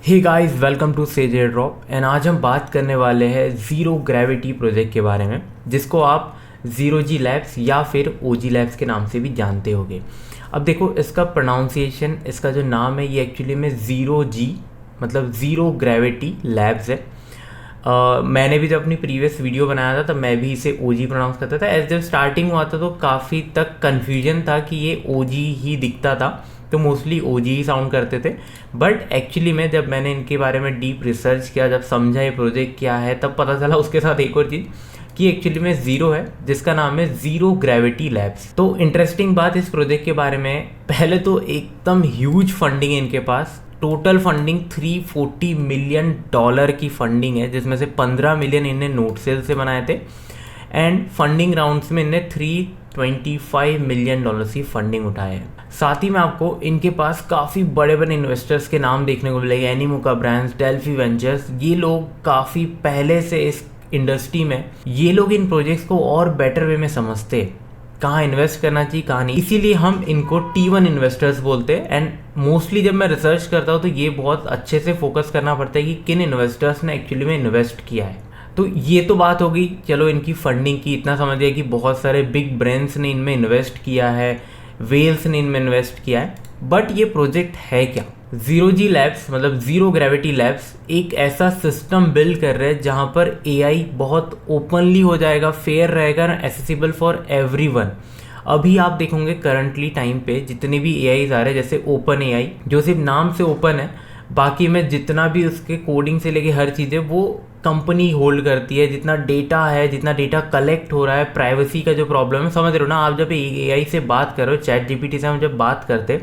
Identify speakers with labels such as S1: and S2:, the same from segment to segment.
S1: Hey guys, welcome to sage air drop. And आज हम बात करने वाले हैं ज़ीरो ग्रेविटी प्रोजेक्ट के बारे में, जिसको आप ज़ीरो जी लैब्स या फिर ओजी लैब्स के नाम से भी जानते होंगे। अब देखो, इसका प्रोनाउंसिएशन, इसका जो नाम है ये एक्चुअली में ज़ीरो जी मतलब ज़ीरो ग्रेविटी लैब्स है। मैंने भी जब अपनी प्रीवियस वीडियो बनाया था तब मैं भी इसे ओजी प्रोनाउंस करता था। एज जब स्टार्टिंग हुआ था तो काफ़ी तक कन्फ्यूजन था कि ये ओजी ही दिखता था, तो मोस्टली ओजी ही साउंड करते थे। बट एक्चुअली में जब मैंने इनके बारे में डीप रिसर्च किया, जब समझा ये प्रोजेक्ट क्या है, तब पता चला उसके साथ एक और चीज़ कि एक्चुअली में ज़ीरो है, जिसका नाम है ज़ीरो ग्रेविटी लैब्स। तो इंटरेस्टिंग बात इस प्रोजेक्ट के बारे में, पहले तो एकदम ह्यूज फंडिंग है इनके पास। टोटल फंडिंग $340 मिलियन की फंडिंग है, जिसमें से 15 मिलियन इन्हें नोट सेल से बनाए थे। एंड फंडिंग राउंड्स में इन्हें $325 मिलियन की फंडिंग उठाए है। साथ ही में आपको इनके पास काफ़ी बड़े बड़े इन्वेस्टर्स के नाम देखने को मिलेंगे। एनीमोका ब्रांड्स, डेल्फी वेंचर्स, ये लोग काफ़ी पहले से इस इंडस्ट्री में, ये लोग इन प्रोजेक्ट्स को और बेटर वे में समझते, कहाँ इन्वेस्ट करना चाहिए कहाँ नहीं, इसीलिए हम इनको T1 इन्वेस्टर्स बोलते हैं। एंड मोस्टली जब मैं रिसर्च करता हूँ तो ये बहुत अच्छे से फोकस करना पड़ता है कि किन इन्वेस्टर्स ने एक्चुअली में इन्वेस्ट किया है। तो ये तो बात हो गई, चलो इनकी फंडिंग की, इतना समझ गया कि बहुत सारे बिग ब्रांड्स ने इनमें इन्वेस्ट किया है, वेल्स ने इनमें इन्वेस्ट किया है। बट ये प्रोजेक्ट है क्या? ज़ीरो जी लैब्स मतलब ज़ीरो ग्रेविटी लैब्स एक ऐसा सिस्टम बिल्ड कर रहे हैं जहाँ पर एआई बहुत ओपनली हो जाएगा, फेयर रहेगा, एक्सेसिबल फॉर एवरीवन। अभी आप देखोगे करंटली टाइम पे जितने भी एआईज आ रहे हैं, जैसे ओपन एआई जो सिर्फ नाम से ओपन है, बाकी में जितना भी उसके कोडिंग से लेके हर चीज़ें वो कंपनी होल्ड करती है। जितना डेटा है, जितना डेटा कलेक्ट हो रहा है, प्राइवेसी का जो प्रॉब्लम है, समझ रहे हो ना आप। जब एआई से बात करो, चैट जीपीटी से हम जब बात करते,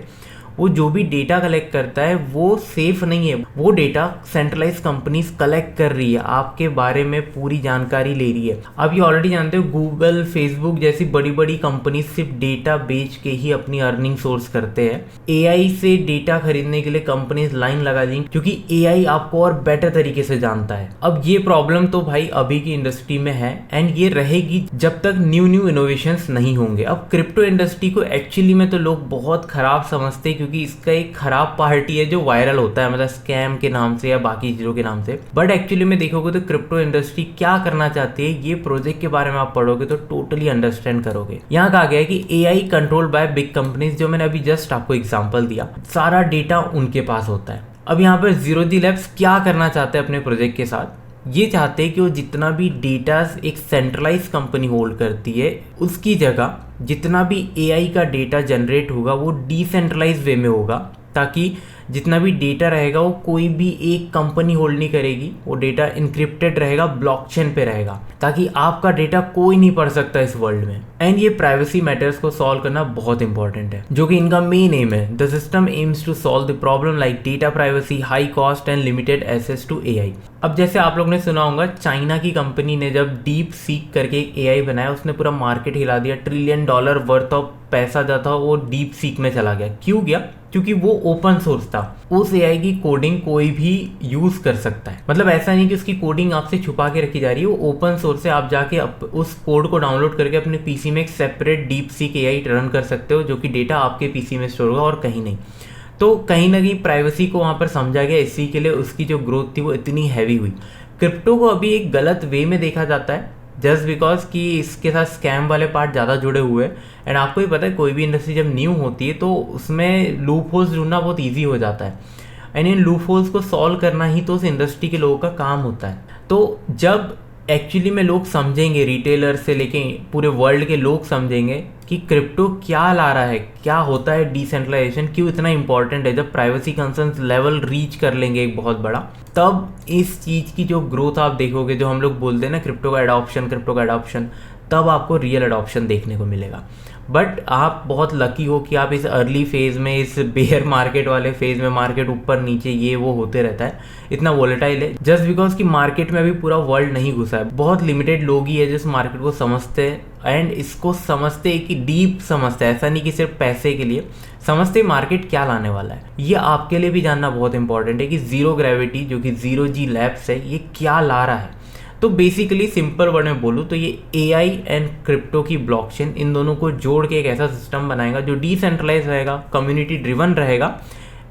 S1: वो जो भी डेटा कलेक्ट करता है वो सेफ नहीं है। वो डेटा सेंट्रलाइज कंपनीज कलेक्ट कर रही है, आपके बारे में पूरी जानकारी ले रही है। आप ये ऑलरेडी जानते हो, गूगल, फेसबुक जैसी बड़ी बड़ी कंपनीज सिर्फ डेटा बेच के ही अपनी अर्निंग सोर्स करते हैं। एआई से डेटा खरीदने के लिए कंपनीज लाइन लगा देंगी, क्योंकि एआई आपको और बेटर तरीके से जानता है। अब ये प्रॉब्लम तो भाई अभी की इंडस्ट्री में है, एंड ये रहेगी जब तक न्यू इनोवेशंस नहीं होंगे। अब क्रिप्टो इंडस्ट्री को एक्चुअली में तो लोग बहुत खराब समझते हैं, क्योंकि इसका एक खराब पार्टी है जो वायरल होता है, मतलब स्कैम के नाम से या बाकी चीजों के नाम से। बट एक्चुअली में देखोगे तो क्रिप्टो इंडस्ट्री क्या करना चाहती है, ये प्रोजेक्ट के बारे में आप पढ़ोगे तो टोटली अंडरस्टैंड करोगे। यहाँ कहा गया है कि AI controlled by big companies, जो मैंने अभी जस्ट आपको एग्जांपल दिया, सारा डेटा उनके पास होता है। अब यहाँ पर ज़ीरो जी लैब्स क्या करना चाहते हैं अपने प्रोजेक्ट के साथ? ये चाहते हैं कि वो जितना भी डेटा एक सेंट्रलाइज कंपनी होल्ड करती है, उसकी जगह जितना भी एआई का डेटा जनरेट होगा वो डिसेंट्रलाइज वे में होगा, ताकि जितना भी डेटा रहेगा वो कोई भी एक कंपनी होल्ड नहीं करेगी। वो डेटा इनक्रिप्टेड रहेगा, ब्लॉकचेन पे रहेगा, ताकि आपका डेटा कोई नहीं पढ़ सकता इस वर्ल्ड में। एंड ये प्राइवेसी मैटर्स को सॉल्व करना बहुत इंपॉर्टेंट है, जो कि इनका मेन एम है। The system aims to solve the problem like data privacy, high cost and limited access to AI. अब जैसे आप लोग ने सुना होगा, चाइना की कंपनी ने जब डीप सीक करके एक एआई बनाया, उसने पूरा मार्केट हिला दिया। $1 ट्रिलियन वर्थ ऑफ पैसा जो था वो डीप सीक में चला गया। क्यों गया? क्योंकि वो ओपन सोर्स था। उस एआई की कोडिंग कोई भी यूज कर सकता है, मतलब ऐसा नहीं कि उसकी कोडिंग आपसे छुपा के रखी जा रही है। वो ओपन सोर्स है, आप जाके उस कोड को डाउनलोड करके अपने पीसी में एक separate deep seek AI run कर सकते हो, जो कि डेटा आपके पीसी में स्टोर होगा और कहीं नहीं। तो कहीं ना कहीं प्राइवेसी को वहाँ पर समझा गया, इसी के लिए उसकी जो ग्रोथ थी वो इतनी हैवी हुई। क्रिप्टो को अभी एक गलत वे में देखा जाता है, जस्ट बिकॉज कि इसके साथ स्कैम वाले पार्ट ज़्यादा जुड़े हुए हैं। एंड आपको ही पता है, कोई भी इंडस्ट्री जब न्यू होती है तो उसमें लूप होल्स ढूंढना बहुत ईजी हो जाता है, एंड इन लूप होल्स को सॉल्व करना ही तो उस इंडस्ट्री के लोगों का काम होता है। तो जब एक्चुअली में लोग समझेंगे, रिटेलर से लेके पूरे वर्ल्ड के लोग समझेंगे कि क्रिप्टो क्या ला रहा है, क्या होता है डिसेंट्रलाइजेशन, क्यों इतना इंपॉर्टेंट है, जब प्राइवेसी कंसर्न्स लेवल रीच कर लेंगे एक बहुत बड़ा, तब इस चीज़ की जो ग्रोथ आप देखोगे, जो हम लोग बोलते हैं ना क्रिप्टो का एडॉप्शन, तब आपको रियल एडॉप्शन देखने को मिलेगा। बट आप बहुत लकी हो कि आप इस अर्ली फेज़ में, इस बेयर मार्केट वाले फेज़ में, मार्केट ऊपर नीचे ये वो होते रहता है, इतना वोलेटाइल है, जस्ट बिकॉज कि मार्केट में अभी पूरा वर्ल्ड नहीं घुसा है। बहुत लिमिटेड लोग ही है जो इस मार्केट को समझते हैं, एंड इसको समझते हैं कि डीप समझते हैं, ऐसा नहीं कि सिर्फ पैसे के लिए समझते मार्केट क्या लाने वाला है। ये आपके लिए भी जानना बहुत इंपॉर्टेंट है कि ज़ीरो ग्रेविटी, जो कि ज़ीरो जी लैब्स है, ये क्या ला रहा है। तो बेसिकली सिंपल वर्ड में बोलूँ तो ये एआई एंड क्रिप्टो की ब्लॉकचेन, इन दोनों को जोड़ के एक ऐसा सिस्टम बनाएगा जो डिसेंट्रलाइज रहेगा, कम्युनिटी ड्रिवन रहेगा,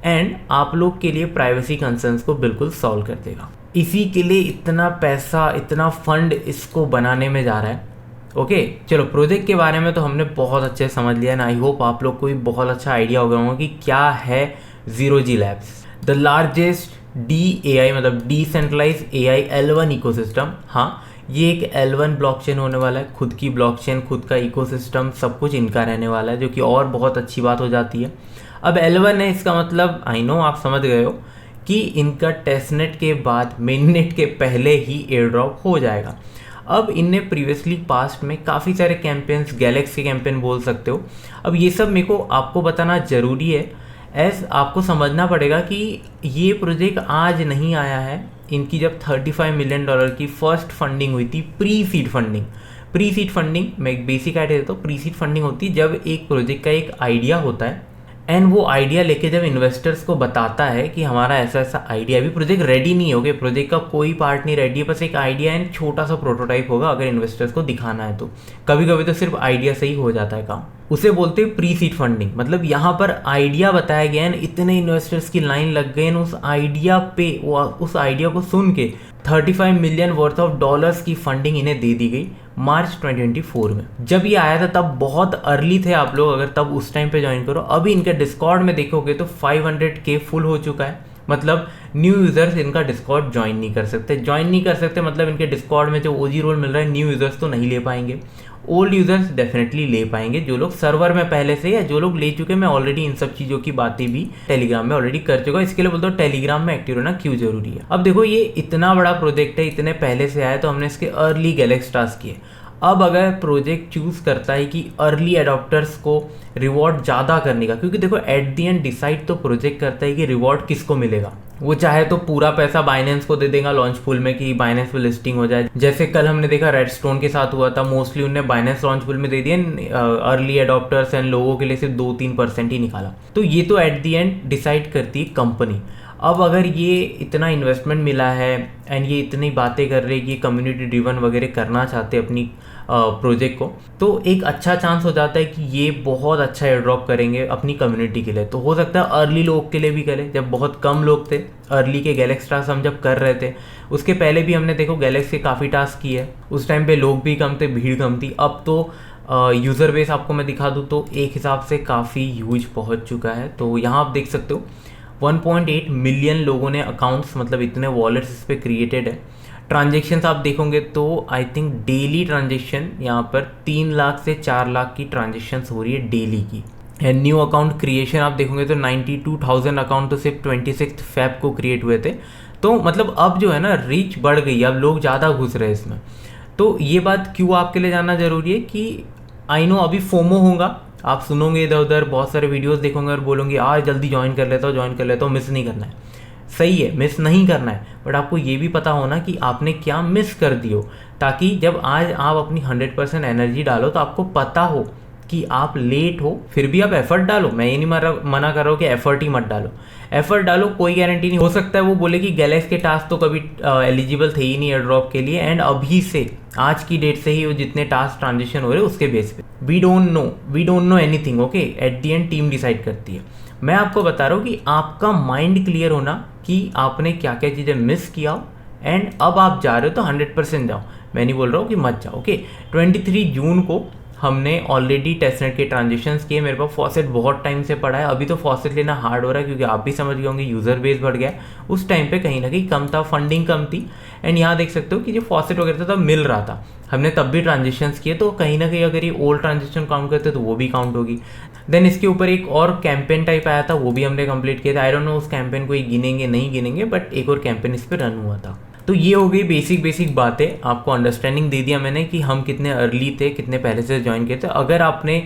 S1: एंड आप लोग के लिए प्राइवेसी कंसर्न्स को बिल्कुल सॉल्व कर देगा। इसी के लिए इतना पैसा, इतना फंड इसको बनाने में जा रहा है। ओके, चलो प्रोजेक्ट के बारे में तो हमने बहुत अच्छे से समझ लिया एंड आई होप आप लोग को भी बहुत अच्छा आइडिया हो गया होगा कि क्या है zero G labs, the largest DAI मतलब डिसेंट्रलाइज AI L1 इकोसिस्टम। हाँ, ये एक L1 ब्लॉकचेन होने वाला है, खुद की ब्लॉकचेन, खुद का इकोसिस्टम, सब कुछ इनका रहने वाला है, जो कि और बहुत अच्छी बात हो जाती है। अब L1 है, इसका मतलब आई नो आप समझ गए हो कि इनका टेस्टनेट के बाद मेननेट के पहले ही एयर ड्रॉप हो जाएगा। अब इनने प्रीवियसली पास्ट में काफ़ी सारे कैंपेन्स, गैलेक्स के कैंपेन बोल सकते हो, अब ये सब मेरे को आपको बताना ज़रूरी है, एज आपको समझना पड़ेगा कि ये प्रोजेक्ट आज नहीं आया है। इनकी जब $35 मिलियन की फर्स्ट फंडिंग हुई थी, प्री सीड फंडिंग, मैं एक बेसिक आइडिया देता हूँ। प्री सीड फंडिंग होती है जब एक प्रोजेक्ट का एक आइडिया होता है एंड वो आइडिया लेके जब इन्वेस्टर्स को बताता है कि हमारा ऐसा ऐसा आइडिया, अभी प्रोजेक्ट रेडी नहीं होगा, प्रोजेक्ट का कोई पार्ट नहीं रेडी है, बस एक आइडिया एंड छोटा सा प्रोटोटाइप होगा अगर इन्वेस्टर्स को दिखाना है तो। कभी कभी तो सिर्फ आइडिया से ही हो जाता है काम, उसे बोलते हैं प्री सीड फंडिंग। मतलब यहाँ पर आइडिया बताया गया एंड इतने इन्वेस्टर्स की लाइन लग गई, उस आइडिया पे, उस आइडिया को सुन के $35 मिलियन वर्थ ऑफ डॉलर्स की फंडिंग इन्हें दे दी गई मार्च 2024 में। जब ये आया था तब बहुत अर्ली थे आप लोग, अगर तब उस टाइम पे ज्वाइन करो। अभी इनके डिस्कॉर्ड में देखोगे तो 500K फुल हो चुका है, मतलब न्यू यूजर्स इनका डिस्कॉर्ड ज्वाइन नहीं कर सकते, मतलब इनके डिस्कॉर्ड में जो ओजी रोल मिल रहा है न्यू यूजर्स तो नहीं ले पाएंगे, ओल्ड यूजर्स डेफिनेटली ले पाएंगे, जो लोग सर्वर में पहले से, या जो लोग ले चुके। मैं ऑलरेडी इन सब चीज़ों की बातें भी टेलीग्राम में ऑलरेडी कर चुका हूँ, इसके लिए बोलता हूँ टेलीग्राम में एक्टिव रहना क्यों जरूरी है। अब देखो ये इतना बड़ा प्रोजेक्ट है, इतने पहले से आया, तो हमने इसके अर्ली गैलेक्स टास्क किए। अब अगर प्रोजेक्ट चूज करता है कि अर्ली एडॉप्टर्स को रिवॉर्ड ज़्यादा करने का, क्योंकि देखो एट दी एंड डिसाइड तो प्रोजेक्ट करता है कि रिवॉर्ड किसको मिलेगा। वो चाहे तो पूरा पैसा बाइनेंस को दे देगा लॉन्च पूल में कि बाइनेंस पे लिस्टिंग हो जाए, जैसे कल हमने देखा रेडस्टोन के साथ हुआ था, मोस्टली उनने बाइनेंस लॉन्च पूल में दे दिए, अर्ली एडॉप्टर्स एंड लोगों के लिए सिर्फ 2-3% ही निकाला। तो ये तो एट दी एंड डिसाइड करती है कंपनी। अब अगर ये इतना इन्वेस्टमेंट मिला है एंड ये इतनी बातें कर रहे हैं कि कम्युनिटी ड्रिवन वगैरह करना चाहते हैं अपनी प्रोजेक्ट को, तो एक अच्छा चांस हो जाता है कि ये बहुत अच्छा एयर ड्रॉप करेंगे अपनी कम्युनिटी के लिए। तो हो सकता है अर्ली लोग के लिए भी करें, जब बहुत कम लोग थे अर्ली के गैलेक्स टास्क हम जब कर रहे थे, उसके पहले भी हमने देखो गैलेक्स के काफ़ी टास्क किए, उस टाइम पे लोग भी कम थे, भीड़ कम थी। अब तो यूज़र बेस आपको मैं दिखा दूँ तो एक हिसाब से काफ़ी ह्यूज पहुँच चुका है। तो यहाँ आप देख सकते हो 1.8 मिलियन लोगों ने अकाउंट्स, मतलब इतने वॉलेट्स इस पर क्रिएटेड है। ट्रांजेक्शन्स आप देखोगे तो आई थिंक डेली ट्रांजेक्शन यहाँ पर 3 लाख से 4 लाख की ट्रांजेक्शन्स हो रही है डेली की। एंड न्यू अकाउंट क्रिएशन आप देखोगे तो 92,000 अकाउंट तो सिर्फ 26 फेब को क्रिएट हुए थे। तो मतलब अब जो है ना रीच बढ़ गई, अब लोग ज़्यादा घुस रहे हैं इसमें। तो ये बात क्यों आपके लिए जानना जरूरी है कि आई नो अभी फोमो होगा, आप सुनोगे इधर उधर बहुत सारे वीडियोस देखोगे और बोलोगे आज जल्दी ज्वाइन कर लेता हूँ, मिस नहीं करना है। सही है, मिस नहीं करना है, बट आपको ये भी पता होना कि आपने क्या मिस कर दियो, ताकि जब आज आप अपनी 100% एनर्जी डालो तो आपको पता हो कि आप लेट हो, फिर भी आप एफर्ट डालो। मैं ये नहीं मना कर रहा हूँ कि एफर्ट ही मत डालो, एफर्ट डालो, कोई गारंटी नहीं। हो सकता है वो बोले कि गैलेक्स के टास्क तो कभी एलिजिबल थे ही नहीं एयर ड्रॉप के लिए, एंड अभी से आज की डेट से ही वो जितने टास्क ट्रांजिशन हो रहे हैं उसके बेस पे we don't know anything. Okay, at the end team decide करती है। मैं आपको बता रहा हूँ कि आपका माइंड क्लियर होना कि आपने क्या क्या चीज़ें मिस किया हो, एंड अब आप जा रहे हो तो 100% जाओ। मैं नहीं बोल रहा हूँ कि मत जाओ। ओके, 23 जून को हमने ऑलरेडी टेस्टनेट के ट्रांजेक्शन्स किए। मेरे पास फॉसेट बहुत टाइम से पड़ा है, अभी तो फॉसेट लेना हार्ड हो रहा है क्योंकि आप भी समझ गए होंगे यूज़र बेस बढ़ गया है। उस टाइम पे कहीं ना कहीं कम था, फंडिंग कम थी, एंड यहाँ देख सकते हो कि जो फॉसेट वगैरह था तब मिल रहा था, हमने तब भी ट्रांजेक्शन्स किए। तो कहीं ना कहीं अगर ये ओल्ड ट्रांजेक्शन काउंट करते तो वो भी काउंट होगी। देन इसके ऊपर एक और कैंपेन टाइप आया था, वो भी हमने कंप्लीट किया था। आई डोंट नो उस कैंपेन को गिनेंगे नहीं गिनेंगे, बट एक और कैंपेन इस पर रन हुआ था। तो ये हो गई बेसिक बातें, आपको अंडरस्टैंडिंग दे दिया मैंने कि हम कितने अर्ली थे, कितने पहले से ज्वाइन किए थे। अगर आपने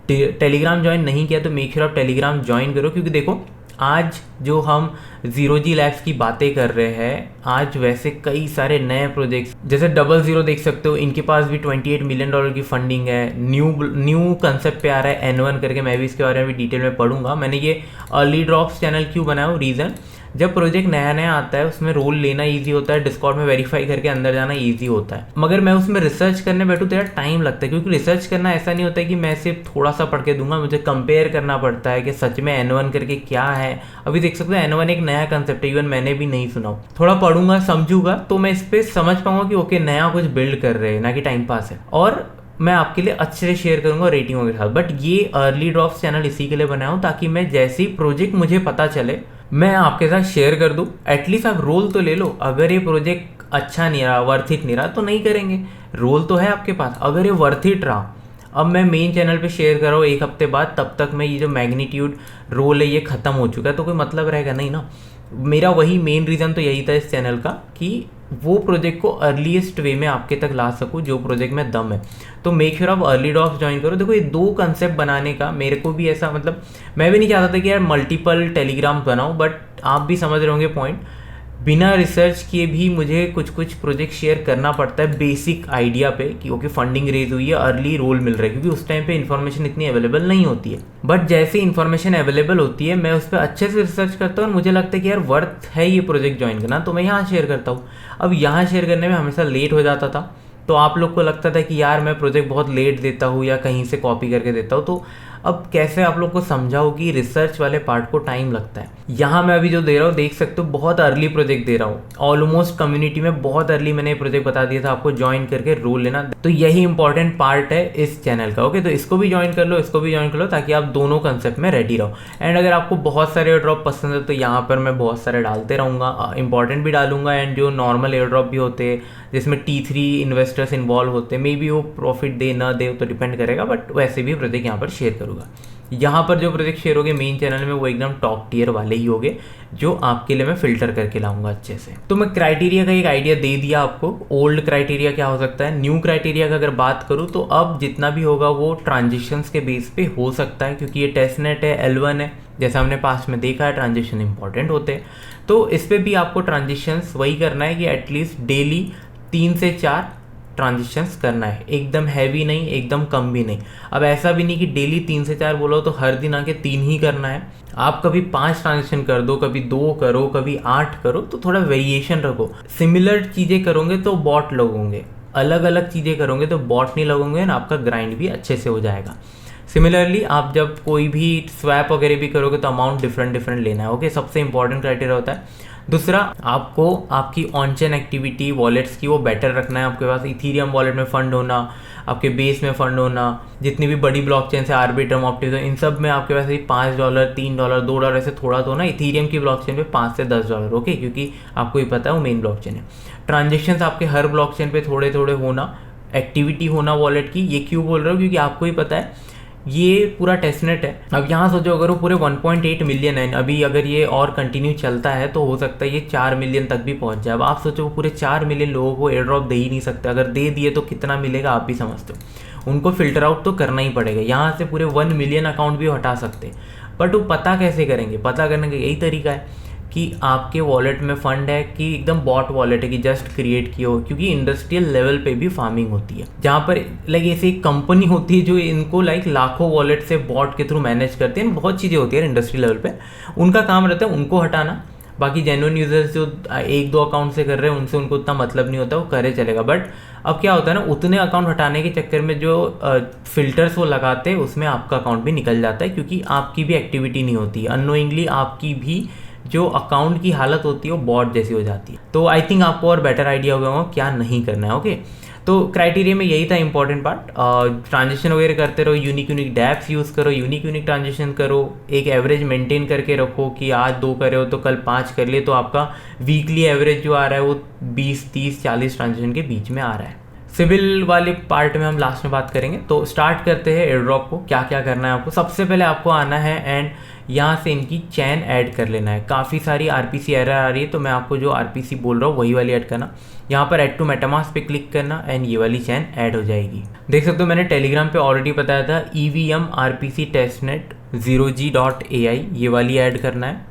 S1: टेलीग्राम ज्वाइन नहीं किया तो मेक श्योर आप टेलीग्राम ज्वाइन करो, क्योंकि देखो आज जो हम जीरो जी लैब्स की बातें कर रहे हैं, आज वैसे कई सारे नए प्रोजेक्ट्स जैसे 00 देख सकते हो, इनके पास भी $28 मिलियन की फंडिंग है। न्यू कंसेप्ट पे आ रहा है N1 करके, मैं भी इसके बारे में भी डिटेल में पढ़ूंगा। मैंने ये अर्ली ड्रॉप्स चैनल क्यों बनाया, रीज़न जब प्रोजेक्ट नया नया आता है उसमें रोल लेना ईजी होता है, डिस्कॉर्ड में वेरीफाई करके अंदर जाना ईजी होता है, मगर मैं उसमें रिसर्च करने बैठूँ तो यार टाइम लगता है, क्योंकि रिसर्च करना ऐसा नहीं होता है कि मैं सिर्फ थोड़ा सा पढ़ के दूंगा, मुझे कंपेयर करना पड़ता है कि सच में N1 करके क्या है। अभी देख सकते हो N1 एक नया कंसेप्ट है, इवन मैंने भी नहीं सुना। थोड़ा पढ़ूंगा समझूंगा तो मैं इस पर समझ पाऊंगा कि ओके नया कुछ बिल्ड कर रहे हैं, ना कि टाइम पास है, और मैं आपके लिए अच्छे से शेयर करूंगा रेटिंगों के साथ। बट ये अर्ली ड्रॉप्स चैनल इसी के लिए बनाया हूँ ताकि मैं जैसे ही प्रोजेक्ट मुझे पता चले मैं आपके साथ शेयर कर दूं। एटलीस्ट आप रोल तो ले लो, अगर ये प्रोजेक्ट अच्छा नहीं रहा, वर्थ इट नहीं रहा तो नहीं करेंगे, रोल तो है आपके पास। अगर ये वर्थ इट रहा, अब मैं मेन चैनल पे शेयर कर रहा हूँ 1 हफ्ते बाद, तब तक मैं ये जो मैग्नीट्यूड रोल है ये ख़त्म हो चुका है, तो कोई मतलब रहेगा नहीं ना। मेरा वही मेन रीज़न तो यही था इस चैनल का कि वो प्रोजेक्ट को अर्लीस्ट वे में आपके तक ला सकूँ जो प्रोजेक्ट में दम है। तो मेक श्योर आप अर्ली ड्रॉप्स ज्वाइन करो। देखो ये 2 कंसेप्ट बनाने का मेरे को भी ऐसा, मतलब मैं भी नहीं चाहता था कि यार मल्टीपल टेलीग्राम बनाऊँ, बट आप भी समझ रहे होंगे पॉइंट। बिना रिसर्च किए भी मुझे कुछ कुछ प्रोजेक्ट शेयर करना पड़ता है बेसिक आइडिया पे कि ओके फंडिंग रेज हुई है, अर्ली रोल मिल रहा है, क्योंकि उस टाइम पे इन्फॉर्मेशन इतनी अवेलेबल नहीं होती है। बट जैसे इन्फॉर्मेशन अवेलेबल होती है मैं उस पर अच्छे से रिसर्च करता हूँ और मुझे लगता है कि यार वर्थ है ये प्रोजेक्ट ज्वाइन करना, तो मैं यहाँ शेयर करता हूँ। अब यहाँ शेयर करने में हमेशा लेट हो जाता था, तो आप लोग को लगता था कि यार मैं प्रोजेक्ट बहुत लेट देता हूँ या कहीं से कॉपी करके देता हूँ। तो अब कैसे आप लोग को समझाओ कि रिसर्च वाले पार्ट को टाइम लगता है। यहाँ मैं अभी जो दे रहा हूँ देख सकते हो, बहुत अर्ली प्रोजेक्ट दे रहा हूँ, ऑलमोस्ट कम्युनिटी में बहुत अर्ली मैंने प्रोजेक्ट बता दिया था आपको ज्वाइन करके रोल लेना। तो यही इंपॉर्टेंट पार्ट है इस चैनल का। ओके, तो इसको भी ज्वाइन कर लो, इसको भी ज्वाइन कर लो, ताकि आप दोनों कंसेप्ट में रेडी रहो। एंड अगर आपको बहुत सारे एयर ड्रॉप पसंद है तो यहाँ पर मैं बहुत सारे डालते रहूँगा, इंपॉर्टेंट भी डालूंगा एंड जो नॉर्मल एयर ड्रॉप भी होते हैं जिसमें T3 इन्वेस्टर्स इन्वॉल्व होते हैं, मे बी वो प्रॉफिट दे ना दे तो डिपेंड करेगा, बट वैसे भी प्रोजेक्ट यहाँ पर शेयर करूँगा। यहाँ पर जो प्रोजेक्ट शेयर होगे मेन चैनल में वो एकदम टॉप टियर वाले ही होंगे जो आपके लिए मैं फिल्टर करके लाऊंगा अच्छे से। तो मैं क्राइटेरिया का एक आइडिया दे दिया आपको, ओल्ड क्राइटेरिया क्या हो सकता है। न्यू क्राइटेरिया का अगर बात करूँ तो अब जितना भी होगा वो ट्रांजिशंस के बेस पे हो सकता है, क्योंकि ये टेस्ट नेट है, L1 है, जैसा हमने पास्ट में देखा है ट्रांजिशन इंपॉर्टेंट होते हैं। तो इस पर भी आपको ट्रांजिशंस वही करना है कि एटलीस्ट डेली 3 से 4 ट्रांजिशंस करना है, एकदम हैवी नहीं, एकदम कम भी नहीं। अब ऐसा भी नहीं कि डेली 3 से 4 बोलो तो हर दिन आके 3 ही करना है। आप कभी 5 ट्रांजिशन कर दो, कभी 2 करो, कभी 8 करो, तो थोड़ा वेरिएशन रखो। सिमिलर चीज़ें करोगे तो बॉट लगोगे, अलग अलग चीज़ें करोगे तो बॉट नहीं लगोगे ना, आपका ग्राइंड भी अच्छे से हो जाएगा। सिमिलरली आप जब कोई भी स्वैप वगैरह भी करोगे तो अमाउंट डिफरेंट लेना है। ओके, सबसे इंपॉर्टेंट क्राइटेरिया होता है। दूसरा, आपको आपकी ऑन चेन एक्टिविटी वॉलेट्स की वो बेटर रखना है। आपके पास इथीरियम वॉलेट में फंड होना, आपके बेस में फंड होना, जितनी भी बड़ी ब्लॉकचेन से आर्बिट्रम, ऑप्टिमम, इन सब में आपके पास $5, $3, $2 ऐसे थोड़ा तो ना। इथीरियम की ब्लॉकचेन पे $5 से $10। ओके, क्योंकि आपको ही पता है वो मेन ब्लॉकचेन है। ट्रांजेक्शन्स आपके हर ब्लॉकचेन पे थोड़े थोड़े होना, एक्टिविटी होना वॉलेट की। ये क्यों बोल रहा हूँ, क्योंकि आपको ही पता है ये पूरा टेस्टनेट है। अब यहाँ सोचो अगर वो पूरे 1.8 मिलियन है, अभी अगर ये और कंटिन्यू चलता है तो हो सकता है ये 4 मिलियन तक भी पहुँच जाए। अब आप सोचो वो पूरे 4 मिलियन लोगों को एयर ड्रॉप दे ही नहीं सकते, अगर दे दिए तो कितना मिलेगा आप भी समझते हो। उनको फिल्टर आउट तो करना ही पड़ेगा। यहाँ से पूरे 1 मिलियन अकाउंट भी हटा सकते, बट वो पता कैसे करेंगे? पता करने का यही तरीका है कि आपके वॉलेट में फंड है कि एकदम बॉट वॉलेट है कि जस्ट क्रिएट किया हो, क्योंकि इंडस्ट्रियल लेवल पे भी फार्मिंग होती है जहाँ पर लाइक ऐसे एक कंपनी होती है जो इनको लाइक लाखों वॉलेट से बॉट के थ्रू मैनेज करते हैं। बहुत चीज़ें होती है इंडस्ट्री लेवल पे, उनका काम रहता है उनको हटाना। बाकी जेन्युइन यूजर्स जो 1-2 अकाउंट से कर रहे हैं उनसे उनको उतना मतलब नहीं होता, वो करे चलेगा। बट अब क्या होता है ना, उतने अकाउंट हटाने के चक्कर में जो फिल्टर्स वो लगाते हैं उसमें आपका अकाउंट भी निकल जाता है, क्योंकि आपकी भी एक्टिविटी नहीं होती, अननोइंगली आपकी भी जो अकाउंट की हालत होती है वो बॉट जैसी हो जाती है। तो आई थिंक आपको और बेटर आइडिया हो गया होगा क्या नहीं करना है। ओके, तो क्राइटेरिया में यही था इंपॉर्टेंट पार्ट। ट्रांजेक्शन वगैरह करते रहो, यूनिक डैप्स यूज़ करो, यूनिक ट्रांजेक्शन करो, एक एवरेज मेंटेन करके रखो कि आज 2 करे हो तो कल 5 कर लिए, तो आपका वीकली एवरेज जो आ रहा है वो 20, 30, 40 ट्रांजेक्शन के बीच में आ रहा है। सिविल वाले पार्ट में हम लास्ट में बात करेंगे। तो स्टार्ट करते हैं एयर ड्रॉप को, क्या क्या करना है आपको। सबसे पहले आपको आना है एंड यहाँ से इनकी चैन ऐड कर लेना है। काफ़ी सारी RPC एरर आ रही है, तो मैं आपको जो RPC बोल रहा हूँ वही वाली ऐड करना। यहाँ पर ऐड टू मेटामास्क पे क्लिक करना एंड ये वाली चैन ऐड हो जाएगी। देख सकते हो मैंने टेलीग्राम पे ऑलरेडी बताया था EVM RPC टेस्टनेट 0g.ai, ये वाली ऐड करना है।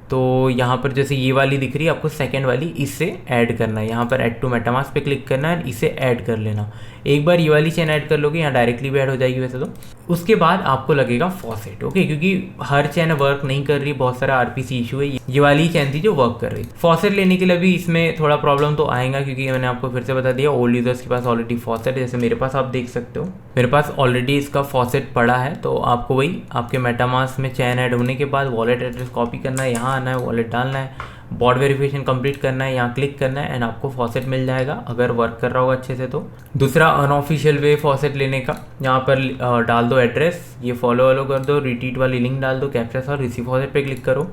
S1: तो यहाँ पर जैसे ये वाली दिख रही है आपको, सेकंड वाली, इससे ऐड करना है। यहाँ पर ऐड टू मेटामास्क पे क्लिक करना है, इसे ऐड कर लेना। एक बार ये वाली चेन ऐड कर लोगे, यहाँ डायरेक्टली भी ऐड हो जाएगी वैसे तो। उसके बाद आपको लगेगा फॉसेट, ओके, क्योंकि हर चेन वर्क नहीं कर रही, बहुत सारा आरपीसी इशू है। ये वाली चेन थी जो वर्क कर रही। फॉसेट लेने के लिए भी इसमें थोड़ा प्रॉब्लम तो आएगा, क्योंकि मैंने आपको फिर से बता दिया ओल्ड यूजर्स के पास ऑलरेडी फॉसेट है। जैसे मेरे पास आप देख सकते हो, मेरे पास ऑलरेडी इसका फॉसेट पड़ा है। तो आपको वही आपके मेटामास्क में चेन ऐड होने के बाद वॉलेट एड्रेस कॉपी करना है, यहाँ आना है, वॉलेट डालना है, बॉट वेरिफिकेशन कंप्लीट करना है, यहाँ क्लिक करना है एंड आपको फॉसेट मिल जाएगा, अगर वर्क कर रहा होगा अच्छे से तो। दूसरा अनऑफिशियल वे फॉसेट लेने का, यहाँ पर डाल दो एड्रेस, ये फॉलो कर दो, रिट्रीट वाली लिंक डाल दो, कैप्चर और रिसीव फॉसेट पे क्लिक करो।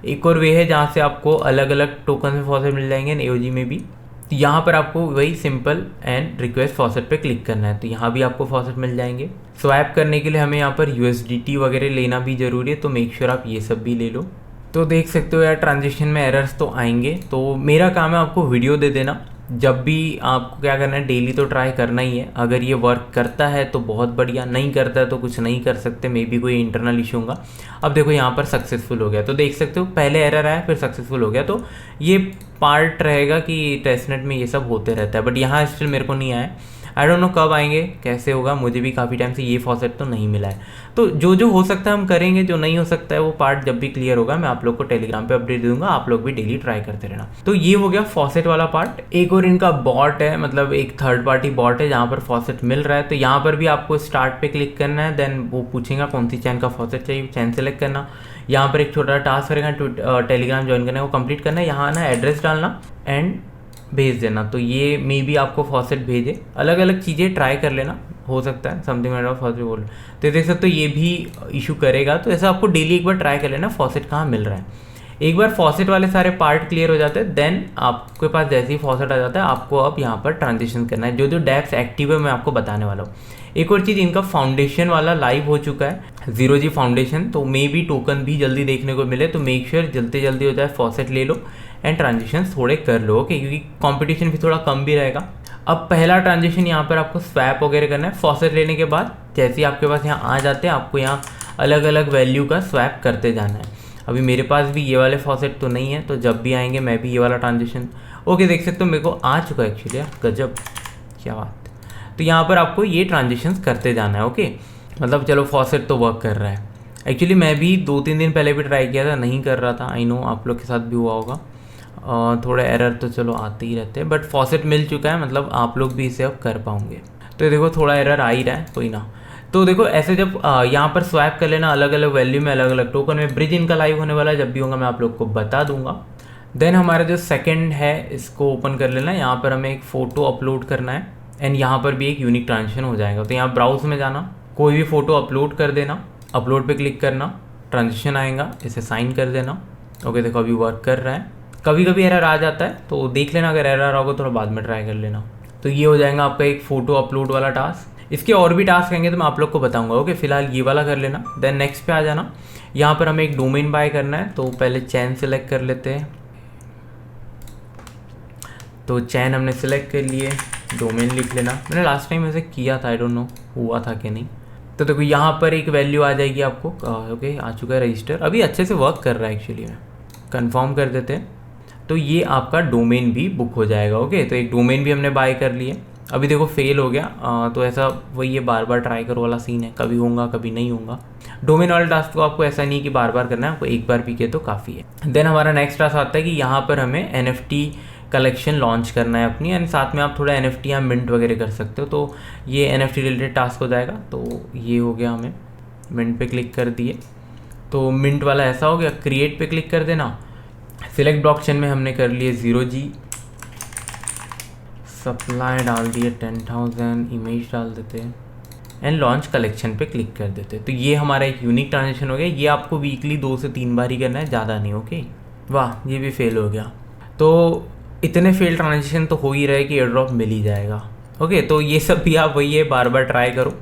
S1: एक और वे है जहाँ से आपको अलग अलग टोकन में फॉसेट मिल जाएंगे, एओजी में भी। तो यहाँ पर आपको वही सिंपल एंड रिक्वेस्ट फॉसेट पे क्लिक करना है, तो यहाँ भी आपको फॉसेट मिल जाएंगे। स्वैप करने के लिए हमें यहाँ पर USDT वगैरह लेना भी ज़रूरी है, तो मेक श्योर आप ये सब भी ले लो। तो देख सकते हो यार ट्रांजेक्शन में एरर्स तो आएंगे, तो मेरा काम है आपको वीडियो दे देना। जब भी आपको क्या करना है, डेली तो ट्राई करना ही है। अगर ये वर्क करता है तो बहुत बढ़िया, नहीं करता है तो कुछ नहीं कर सकते, मे बी कोई इंटरनल इशू होगा। अब देखो यहाँ पर सक्सेसफुल हो गया, तो देख सकते हो पहले एरर आया फिर सक्सेसफुल हो गया। तो ये पार्ट रहेगा कि टेस्टनेट में ये सब होते रहता है, बट यहाँ स्टिल मेरे को नहीं आया। आई डोंट नो कब आएंगे, कैसे होगा, मुझे भी काफ़ी टाइम से ये फॉसेट तो नहीं मिला है। तो जो हो सकता है हम करेंगे, जो नहीं हो सकता है वो पार्ट जब भी क्लियर होगा मैं आप लोग को टेलीग्राम पे अपडेट दूंगा, आप लोग भी डेली ट्राई करते रहना। तो ये हो गया फॉसेट वाला पार्ट। एक और इनका बॉट है, मतलब एक थर्ड पार्टी बॉट है जहाँ पर फॉसेट मिल रहा है। तो यहाँ पर भी आपको स्टार्ट पे क्लिक करना है, देन वो पूछेगा कौन सी चैन का फॉसेट चाहिए, चैन सेलेक्ट करना। यहाँ पर एक छोटा टास्क रहेगा, टेलीग्राम ज्वाइन करना है, वो कंप्लीट करना है। यहाँ आना, एड्रेस डालना एंड भेज देना। तो ये मे बी आपको फॉसेट भेजे, अलग अलग चीज़ें ट्राई कर लेना, हो सकता है समथिंग मैटर फॉसेट बोल। तो देख सकते हो ये भी इशू करेगा, तो ऐसा आपको डेली एक बार ट्राई कर लेना फॉसेट कहाँ मिल रहा है। एक बार फॉसेट वाले सारे पार्ट क्लियर हो जाते हैं, देन आपके पास जैसे ही फॉसेट आ जाता है आपको अब यहाँ पर ट्रांजेक्शन करना है। जो डैप्स एक्टिव है मैं आपको बताने वाला हूँ। एक और चीज़, इनका फाउंडेशन वाला लाइव हो चुका है, 0G फाउंडेशन, तो मे बी टोकन भी जल्दी देखने को मिले। तो मेक श्योर जल्दी हो जाए, फॉसेट ले लो एंड ट्रांजेक्शन थोड़े कर लो, ओके, क्योंकि कंपटीशन भी थोड़ा कम भी रहेगा। अब पहला ट्रांजेक्शन यहाँ पर आपको स्वैप वगैरह करना है। फॉसेट लेने के बाद जैसे ही आपके पास यहाँ आ जाते हैं, आपको यहाँ अलग अलग वैल्यू का स्वैप करते जाना है। अभी मेरे पास भी ये वाले फॉसेट तो नहीं है, तो जब भी आएंगे मैं भी ये वाला ट्रांजेक्शन, ओके, देख सकते हो मेरे को आ चुका है एक्चुअली, गजब, क्या बात। तो यहाँ पर आपको ये ट्रांजेक्शन करते जाना है, ओके। मतलब चलो फॉसेट तो वर्क कर रहा है। एक्चुअली मैं भी 2-3 दिन पहले भी ट्राई किया था, नहीं कर रहा था। आई नो आप लोग के साथ भी हुआ होगा, थोड़ा एरर तो चलो आते ही रहते हैं, बट फॉसेट मिल चुका है, मतलब आप लोग भी इसे अब कर पाओगे। तो देखो थोड़ा एरर आ ही रहा है, कोई ना। तो देखो ऐसे जब यहाँ पर स्वैप कर लेना, अलग अलग वैल्यू में, अलग अलग टोकन में। ब्रिज इनका लाइव होने वाला है, जब भी होगा मैं आप लोग को बता दूंगा। देन हमारा जो सेकंड है, इसको ओपन कर लेना। यहाँ पर हमें एक फ़ोटो अपलोड करना है एंड यहाँ पर भी एक यूनिक ट्रांजेक्शन हो जाएगा। तो यहाँ ब्राउज में जाना, कोई भी फ़ोटो अपलोड कर देना, अपलोड पे क्लिक करना, ट्रांजेक्शन आएगा, इसे साइन कर देना। ओके, देखो अभी वर्क कर रहा है। कभी कभी एरर आ जाता है तो देख लेना, अगर एरर होगा थोड़ा बाद में ट्राई कर लेना। तो ये हो जाएगा आपका एक फ़ोटो अपलोड वाला टास्क। इसके और भी टास्क आएंगे तो मैं आप लोग को बताऊंगा, ओके। फिलहाल ये वाला कर लेना, देन नेक्स्ट पे आ जाना। यहाँ पर हमें एक डोमेन बाय करना है, तो पहले चैन सेलेक्ट कर लेते हैं। तो चैन हमने सेलेक्ट कर लिए, डोमेन लिख लेना। मैंने लास्ट टाइम ऐसे किया था, आई डोंट नो हुआ था कि नहीं। तो देखो यहाँ पर एक वैल्यू आ जाएगी आपको, ओके, आ चुका है रजिस्टर, अभी अच्छे से वर्क कर रहा है एक्चुअली में। कंफर्म कर देते हैं, तो ये आपका डोमेन भी बुक हो जाएगा, ओके। तो एक डोमेन भी हमने बाय कर लिए। अभी देखो फेल हो गया, तो ऐसा वही ये बार बार ट्राई करो वाला सीन है, कभी होगा कभी नहीं होगा। डोमेन वाले टास्क को आपको ऐसा नहीं कि बार बार करना है, आपको एक बार भी किया तो काफ़ी है। देन हमारा नेक्स्ट टास्क आता है कि यहाँ पर हमें NFT कलेक्शन लॉन्च करना है अपनी, एंड साथ में आप थोड़ा NFT यहाँ मिंट वगैरह कर सकते हो। तो ये NFT रिलेटेड टास्क हो जाएगा। तो ये हो गया, हमें मिंट पे क्लिक कर दिए, तो मिंट वाला ऐसा हो गया। क्रिएट पे क्लिक कर देना। सिलेक्ट ब्लॉकचेन में हमने कर लिए 0G, सप्लाई डाल दिए 10,000, इमेज डाल देते हैं एंड लॉन्च कलेक्शन पे क्लिक कर देते हैं। तो ये हमारा एक यूनिक ट्रांजेक्शन हो गया। ये आपको वीकली 2 से 3 बार ही करना है, ज़्यादा नहीं, ओके। वाह, ये भी फेल हो गया। तो इतने फेल ट्रांजेक्शन तो हो ही रहे कि एयर ड्रॉप मिल ही जाएगा, ओके। तो ये सब भी आप वही है, बार बार ट्राई करो,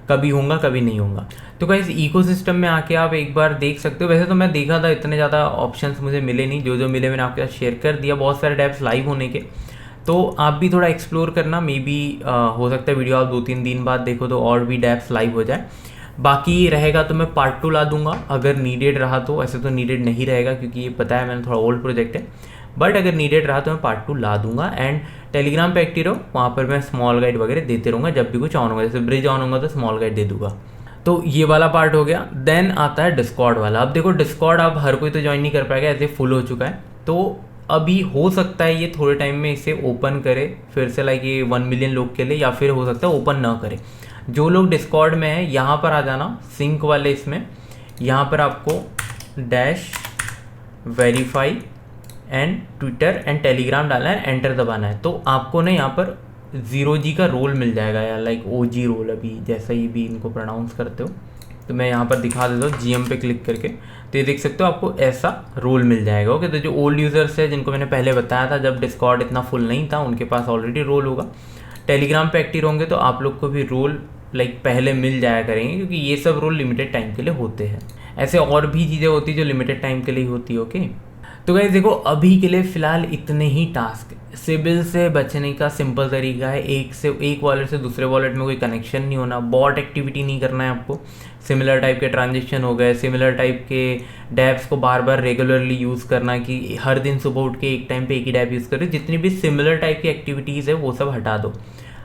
S1: कभी होगा कभी नहीं होगा। तो गाइस इकोसिस्टम में आके आप एक बार देख सकते हो। वैसे तो मैं देखा था, इतने ज़्यादा ऑप्शंस मुझे मिले नहीं, जो मिले मैंने आपके साथ शेयर कर दिया। बहुत सारे डैप्स लाइव होने के, तो आप भी थोड़ा एक्सप्लोर करना। मे बी हो सकता है वीडियो आप 2-3 दिन बाद देखो तो और भी डैप्स लाइव हो जाए। बाकी रहेगा तो मैं पार्ट 2 ला दूंगा अगर नीडेड रहा तो। ऐसे तो नीडेड नहीं रहेगा क्योंकि ये पता है मैंने थोड़ा ओल्ड प्रोजेक्ट है, बट अगर नीडेड रहा तो मैं पार्ट 2 ला दूंगा। एंड टेलीग्राम पे एक्टिव रहो, वहाँ पर मैं स्मॉल गाइड वगैरह देते रहूँगा, जब भी कुछ ऑन होगा, जैसे ब्रिज ऑन होगा तो स्मॉल गाइड दे दूंगा। तो ये वाला पार्ट हो गया। देन आता है डिस्कॉर्ड वाला। अब देखो डिस्कॉर्ड अब हर कोई तो ज्वाइन नहीं कर पाएगा, ऐसे फुल हो चुका है, तो अभी हो सकता है ये थोड़े टाइम में इसे ओपन करे फिर से, लाइक ये 1 मिलियन लोग के लिए, या फिर हो सकता है ओपन ना करे। जो लोग डिस्कॉर्ड में है यहाँ पर आ जाना, सिंक वाले इसमें, यहाँ पर आपको dash verify and Twitter and Telegram डालना है, एंटर दबाना है, तो आपको ना यहाँ पर 0G का रोल मिल जाएगा यार, लाइक OG रोल, अभी जैसा ही भी इनको प्रोनाउंस करते हो। तो मैं यहाँ पर दिखा देता हूँ GM पे क्लिक करके, तो ये देख सकते हो आपको ऐसा रोल मिल जाएगा। ओके, तो जो ओल्ड यूज़र्स है जिनको मैंने पहले बताया था जब डिस्कॉर्ड इतना फुल नहीं था, उनके पास ऑलरेडी रोल होगा। टेलीग्राम पे एक्टिव होंगे तो आप लोग को भी रोल लाइक पहले मिल जाया करेंगे, क्योंकि ये सब रोल लिमिटेड टाइम के लिए होते हैं। ऐसे और भी चीज़ें होती है जो लिमिटेड टाइम के लिए होती है। ओके, तो गाइस देखो अभी के लिए फ़िलहाल इतने ही टास्क। सिबिल से बचने का सिंपल तरीका है, एक वॉलेट से दूसरे वॉलेट में कोई कनेक्शन नहीं होना, बॉट एक्टिविटी नहीं करना है आपको, सिमिलर टाइप के ट्रांजेक्शन हो गए, सिमिलर टाइप के डैप्स को बार बार रेगुलरली यूज़ करना, कि हर दिन सुबह उठ के एक टाइम पे एक ही डैप यूज़ करें। जितनी भी सिमिलर टाइप की एक्टिविटीज़ है वो सब हटा दो।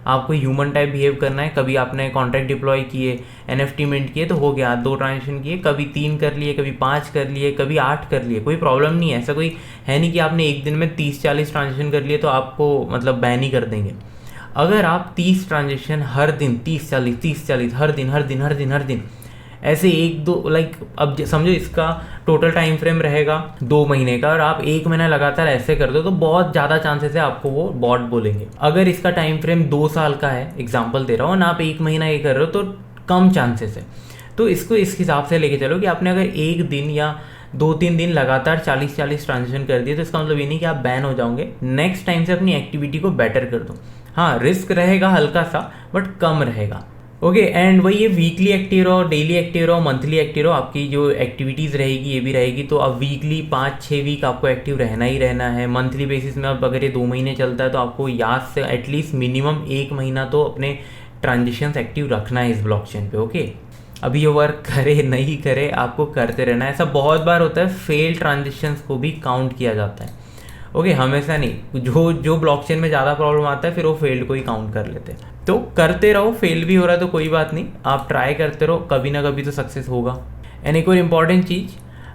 S1: आपको ह्यूमन टाइप बिहेव करना है। कभी आपने कॉन्ट्रैक्ट डिप्लॉय किए, NFT मिंट किए तो हो गया, 2 ट्रांजेक्शन किए, कभी 3 कर लिए, कभी 5 कर लिए, कभी 8 कर लिए, कोई प्रॉब्लम नहीं है। ऐसा कोई है नहीं कि आपने एक दिन में 30-40 ट्रांजेक्शन कर लिए तो आपको मतलब बैन ही कर देंगे। अगर आप 30 ट्रांजेक्शन हर दिन 30-40 हर दिन ऐसे 1-2 लाइक, अब समझो इसका टोटल टाइम फ्रेम रहेगा 2 महीने का, और आप 1 महीना लगातार ऐसे कर दो तो बहुत ज़्यादा चांसेस है आपको वो बॉट बोलेंगे। अगर इसका टाइम फ्रेम 2 साल का है, एग्जांपल दे रहा हूँ, और आप 1 महीना ये कर रहे हो तो कम चांसेस है। तो इसको इस हिसाब से लेके चलो कि आपने अगर 1 दिन या 2-3 दिन लगातार 40-40 ट्रांजेक्शन कर दिए तो इसका मतलब ये नहीं कि आप बैन हो जाओगे। नेक्स्ट टाइम से अपनी एक्टिविटी को बेटर कर दो। हाँ, रिस्क रहेगा हल्का सा, बट कम रहेगा। ओके, एंड वही ये वीकली एक्टिव रहो, डेली एक्टिव रहो, मंथली एक्टिव रहो, आपकी जो एक्टिविटीज़ रहेगी ये भी रहेगी। तो अब वीकली 5-6 वीक आपको एक्टिव रहना ही रहना है। मंथली बेसिस में अब अगर ये 2 महीने चलता है तो आपको याद से एटलीस्ट मिनिमम 1 महीना तो अपने ट्रांजेक्शन्स एक्टिव रखना है इस ब्लॉकचेन पे। ओके, अभी ये वर्क करे नहीं करे आपको करते रहना है। ऐसा बहुत बार होता है, फेल ट्रांजेक्शन्स को भी काउंट किया जाता है। ओके, हमेशा नहीं। जो ब्लॉकचेन में ज़्यादा प्रॉब्लम आता है फिर वो फेल्ड को ही काउंट कर लेते हैं। तो करते रहो, फेल भी हो रहा है तो कोई बात नहीं, आप ट्राई करते रहो, कभी ना कभी तो सक्सेस होगा। एंड एक और इम्पॉर्टेंट चीज़,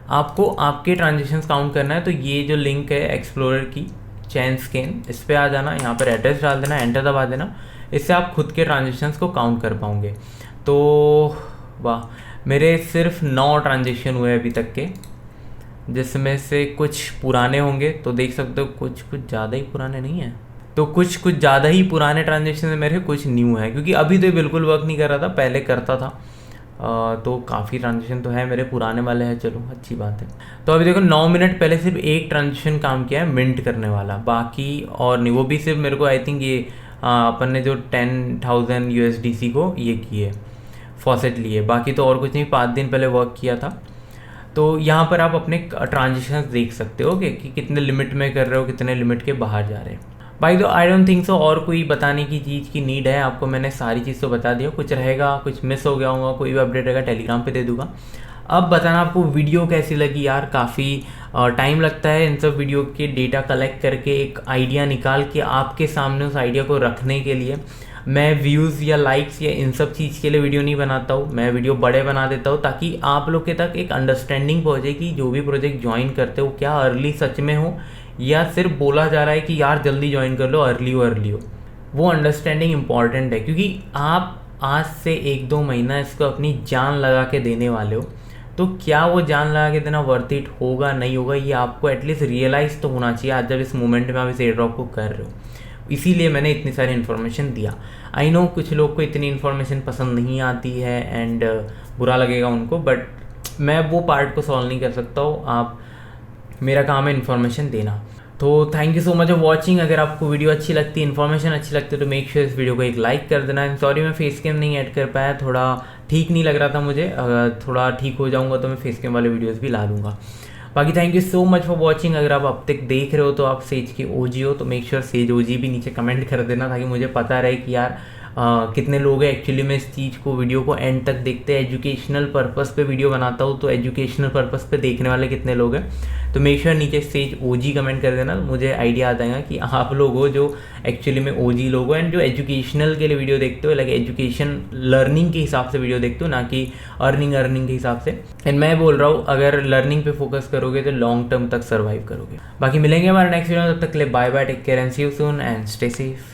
S1: आपको आपके ट्रांजेक्शन्स काउंट करना है तो ये जो लिंक है एक्सप्लोरर की चैन स्कैन, इस पर आ जाना, यहाँ पर एड्रेस डाल देना, एंटर दबा देना। इससे आप खुद के ट्रांजेक्शन्स को काउंट कर पाओगे। तो वाह, मेरे सिर्फ 9 ट्रांजेक्शन हुए अभी तक के, जिसमें से कुछ पुराने होंगे, तो देख सकते हो कुछ ज़्यादा ही पुराने नहीं हैं, तो कुछ ज़्यादा ही पुराने ट्रांजेक्शन है मेरे, कुछ न्यू है, क्योंकि अभी तो ये बिल्कुल वर्क नहीं कर रहा था, पहले करता था। तो काफ़ी ट्रांजेक्शन तो है मेरे, पुराने वाले हैं, चलो अच्छी बात है। तो अभी देखो 9 मिनट पहले सिर्फ एक ट्रांजेक्शन काम किया है मिंट करने वाला, बाकी और नहीं। वो भी सिर्फ मेरे को आई थिंक ये अपन ने जो 10,000 USDC को ये किए फॉसेट लिए, बाकी तो और कुछ नहीं, 5 दिन पहले वर्क किया था। तो यहाँ पर आप अपने ट्रांजेक्शन्स देख सकते हो कि कितने लिमिट में कर रहे हो, कितने लिमिट के बाहर जा रहे हैं। भाई तो आई डोंट थिंक सो और कोई बताने की चीज़ की नीड है आपको, मैंने सारी चीज़ तो बता दिया। कुछ रहेगा, कुछ मिस हो गया होगा, कोई भी अपडेट रहेगा टेलीग्राम पे दे दूंगा। अब बताना आपको वीडियो कैसी लगी यार। काफ़ी टाइम लगता है इन सब वीडियो के डेटा कलेक्ट करके एक आइडिया निकाल के आपके सामने उस आइडिया को रखने के लिए। मैं व्यूज़ या लाइक्स या इन सब चीज़ के लिए वीडियो नहीं बनाता हूँ, मैं वीडियो बड़े बना देता हूँ ताकि आप लोग के तक एक अंडरस्टैंडिंग पहुँचे कि जो भी प्रोजेक्ट ज्वाइन करते हो क्या अर्ली सच में हो या सिर्फ बोला जा रहा है कि यार जल्दी ज्वाइन कर लो, अर्ली हो। वो अंडरस्टैंडिंग इंपॉर्टेंट है, क्योंकि आप आज से 1-2 महीना इसको अपनी जान लगा के देने वाले हो, तो क्या वो जान लगा के देना वर्थ इट होगा नहीं होगा, ये आपको एटलीस्ट रियलाइज़ तो होना चाहिए आज जब इस मोमेंट में आप इस एयर ड्रॉप को कर रहे हो। इसीलिए मैंने इतनी सारी इन्फॉर्मेशन दिया। आई नो कुछ लोग को इतनी इन्फॉर्मेशन पसंद नहीं आती है एंड बुरा लगेगा उनको, बट मैं वो पार्ट को सॉल्व नहीं कर सकता हूँ। आप, मेरा काम है इन्फॉर्मेशन देना। तो thank you so much for watching. अगर आपको वीडियो अच्छी लगती है, इन्फॉर्मेशन अच्छी लगती है, तो मेक श्योर इस वीडियो को एक लाइक कर देना। सॉरी मैं फेस कैम नहीं ऐड कर पाया, थोड़ा ठीक नहीं लग रहा था मुझे। अगर थोड़ा ठीक हो जाऊंगा तो मैं फेस कैम वाले वीडियोस भी ला लूँगा। बाकी thank you so much for watching. अगर आप अब तक देख रहे हो तो आप सेज के OG हो, तो मेक श्योर सेज OG भी नीचे कमेंट कर देना ताकि मुझे पता रहे कि यार कितने लोग हैं एक्चुअली में इस चीज़ को वीडियो को एंड तक देखते हैं। एजुकेशनल पर्पस पे वीडियो बनाता हूँ तो एजुकेशनल पर्पस पे देखने वाले कितने लोग हैं। तो मेक श्योर नीचे सेज ओजी कमेंट कर देना, मुझे आइडिया आ जाएगा कि आप लोग हो जो एक्चुअली में ओजी लोग हो एंड जो एजुकेशनल के लिए वीडियो देखते हो, लाइक एजुकेशन लर्निंग के हिसाब से वीडियो देखते हो, ना कि अर्निंग के हिसाब से। एंड मैं बोल रहा हूँ अगर लर्निंग पे फोकस करोगे तो लॉन्ग टर्म तक सर्वाइव करोगे। बाकी मिलेंगे हमारे नेक्स्ट वीडियो में, तब तक के लिए bye bye, take care and see you soon and stay safe.